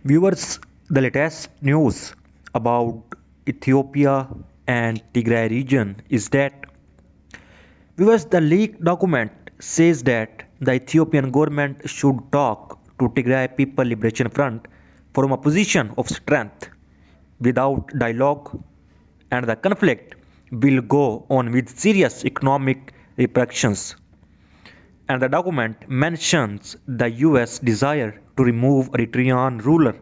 Viewers, the latest news about Ethiopia and Tigray region is that the leaked document says that the Ethiopian government should talk to Tigray People Liberation Front from a position of strength without dialogue, and the conflict will go on with serious economic repercussions. And the document mentions the US desire to remove Eritrean ruler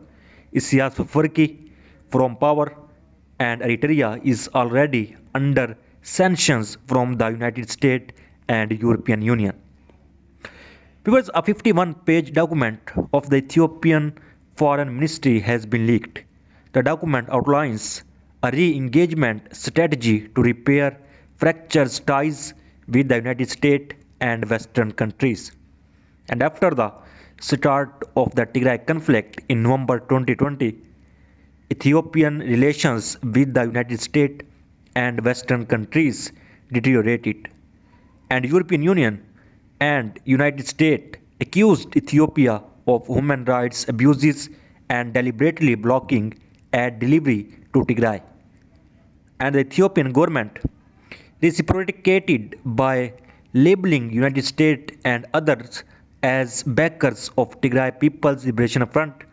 Isaias Afwerki from power, and Eritrea is already under sanctions from the United States and European Union. Because a 51-page document of the Ethiopian Foreign Ministry has been leaked. The document outlines a re-engagement strategy to repair fractured ties with the United States and Western countries. And after the start of the Tigray conflict in November 2020, Ethiopian relations with the United States and Western countries deteriorated, and European Union and United States accused Ethiopia of human rights abuses and deliberately blocking aid delivery to Tigray. And the Ethiopian government reciprocated by labeling United States and others as backers of Tigray People's Liberation Front,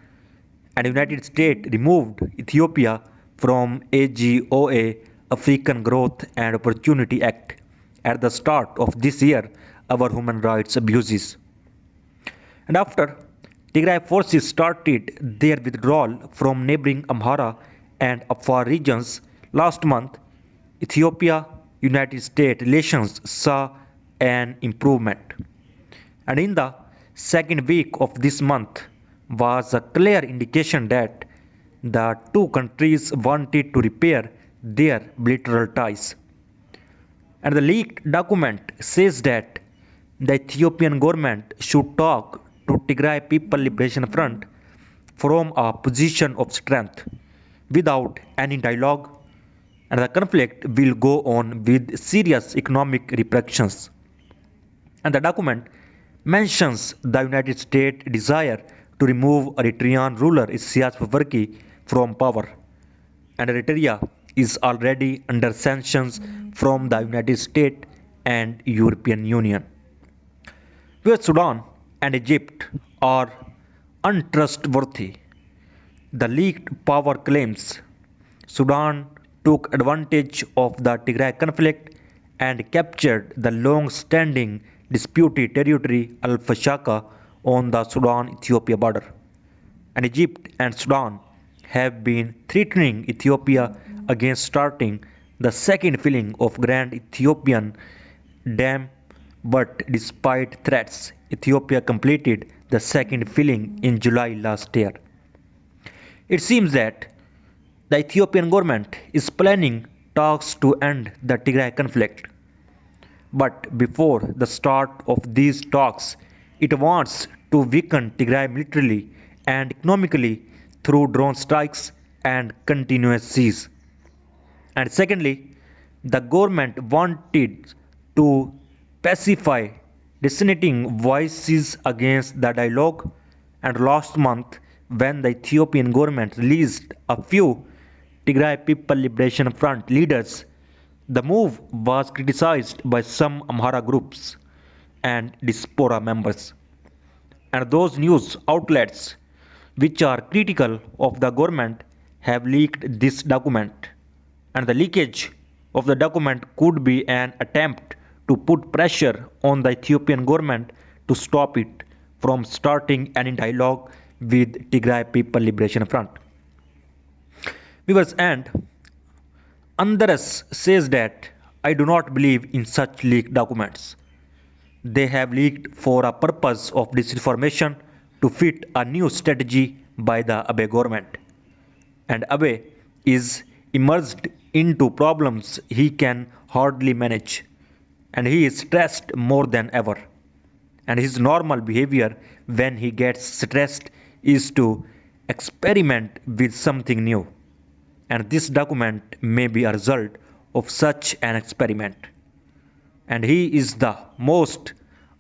and United States removed Ethiopia from AGOA African Growth and Opportunity Act at the start of this year over human rights abuses. And after Tigray forces started their withdrawal from neighboring Amhara and Afar regions last month, Ethiopia United States relations saw an improvement. And in the second week of this month was a clear indication that the two countries wanted to repair their bilateral ties. And the leaked document says that the Ethiopian government should talk to Tigray People Liberation Front from a position of strength without any dialogue, and the conflict will go on with serious economic repercussions. And the document mentions the United States desire to remove Eritrean ruler Isaias Afwerki from power, and Eritrea is already under sanctions from the United States and European Union. Where Sudan and Egypt are untrustworthy. The leaked power claims Sudan took advantage of the Tigray conflict and captured the long-standing disputed territory Al-Fashaka on the Sudan-Ethiopia border. And Egypt and Sudan have been threatening Ethiopia against starting the second filling of Grand Ethiopian Dam, but despite threats, Ethiopia completed the second filling in July last year. It seems that the Ethiopian government is planning talks to end the Tigray conflict. But before the start of these talks, it wants to weaken Tigray militarily and economically through drone strikes and continuous siege. And secondly, the government wanted to pacify dissenting voices against the dialogue, and last month when the Ethiopian government released a few Tigray People Liberation Front leaders, the move was criticized by some Amhara groups and diaspora members. And those news outlets which are critical of the government have leaked this document. And the leakage of the document could be an attempt to put pressure on the Ethiopian government to stop it from starting any dialogue with Tigray People Liberation Front. Viewers, and Andres says that I do not believe in such leaked documents. They have leaked for a purpose of disinformation to fit a new strategy by the Abe government. And Abe is immersed into problems he can hardly manage, and he is stressed more than ever. And his normal behavior when he gets stressed is to experiment with something new. And this document may be a result of such an experiment. And he is the most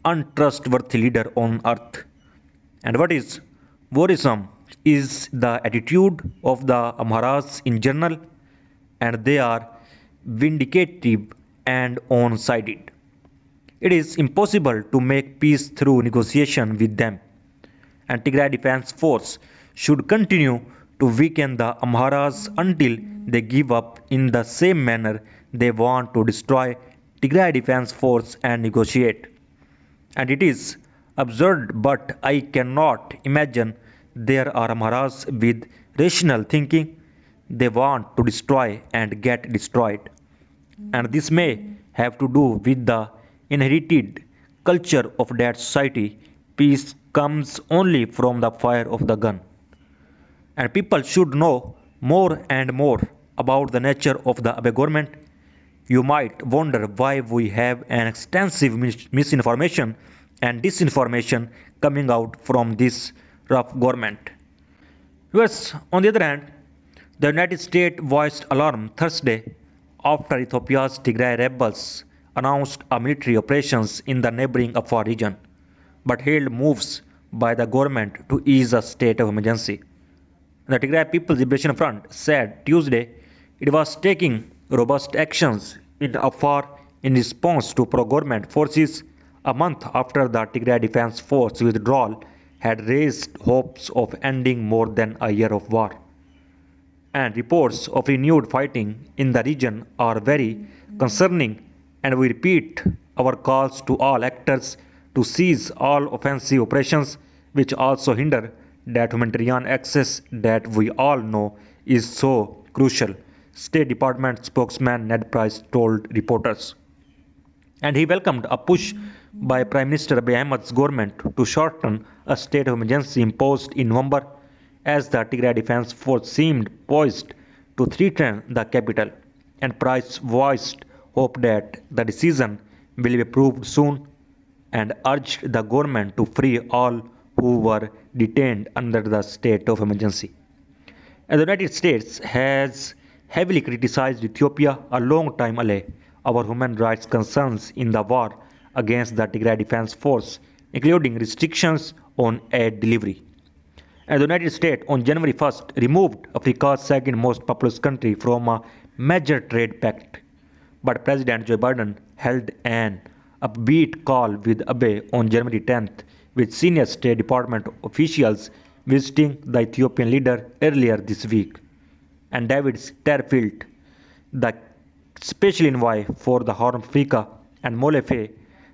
untrustworthy leader on earth. And what is worrisome is the attitude of the Amharas in general, and they are vindicative and one-sided. It is impossible to make peace through negotiation with them, and Tigray Defense Force should continue to weaken the Amharas until they give up in the same manner they want to destroy Tigray Defense Force and negotiate. And it is absurd, but I cannot imagine there are Amharas with rational thinking. They want to destroy and get destroyed. And this may have to do with the inherited culture of that society. Peace comes only from the fire of the gun. And people should know more and more about the nature of the Abe government. You might wonder why we have an extensive misinformation and disinformation coming out from this rough government. Yes, on the other hand, the United States voiced alarm Thursday after Ethiopia's Tigray rebels announced a military operations in the neighboring Afar region, but hailed moves by the government to ease a state of emergency. The Tigray People's Liberation Front said Tuesday it was taking robust actions in Afar in response to pro-government forces a month after the Tigray Defense Force withdrawal had raised hopes of ending more than a year of war. And reports of renewed fighting in the region are very concerning, and we repeat our calls to all actors to cease all offensive operations which also hinder that humanitarian access that we all know is so crucial, State Department spokesman Ned Price told reporters. And he welcomed a push by Prime Minister Abiy Ahmed's government to shorten a state of emergency imposed in November as the Tigray Defense Force seemed poised to threaten the capital, and Price voiced hope that the decision will be approved soon and urged the government to free all who were detained under the state of emergency. And the United States has heavily criticized Ethiopia, a long-time ally, over human rights concerns in the war against the Tigray Defense Force, including restrictions on aid delivery. And the United States on January 1st removed Africa's second most populous country from a major trade pact. But President Joe Biden held an upbeat call with Abe on January 10th, with senior State Department officials visiting the Ethiopian leader earlier this week. And David Sterfield, the special envoy for the Horn of Africa, and Molefe,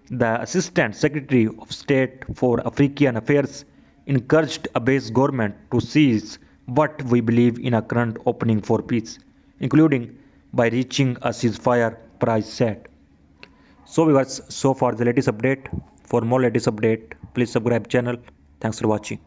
the Assistant Secretary of State for African Affairs, encouraged Abe's government to seize what we believe in a current opening for peace, including by reaching a ceasefire, Price said. So viewers, so far the latest update. For more latest update, please subscribe channel. Thanks for watching.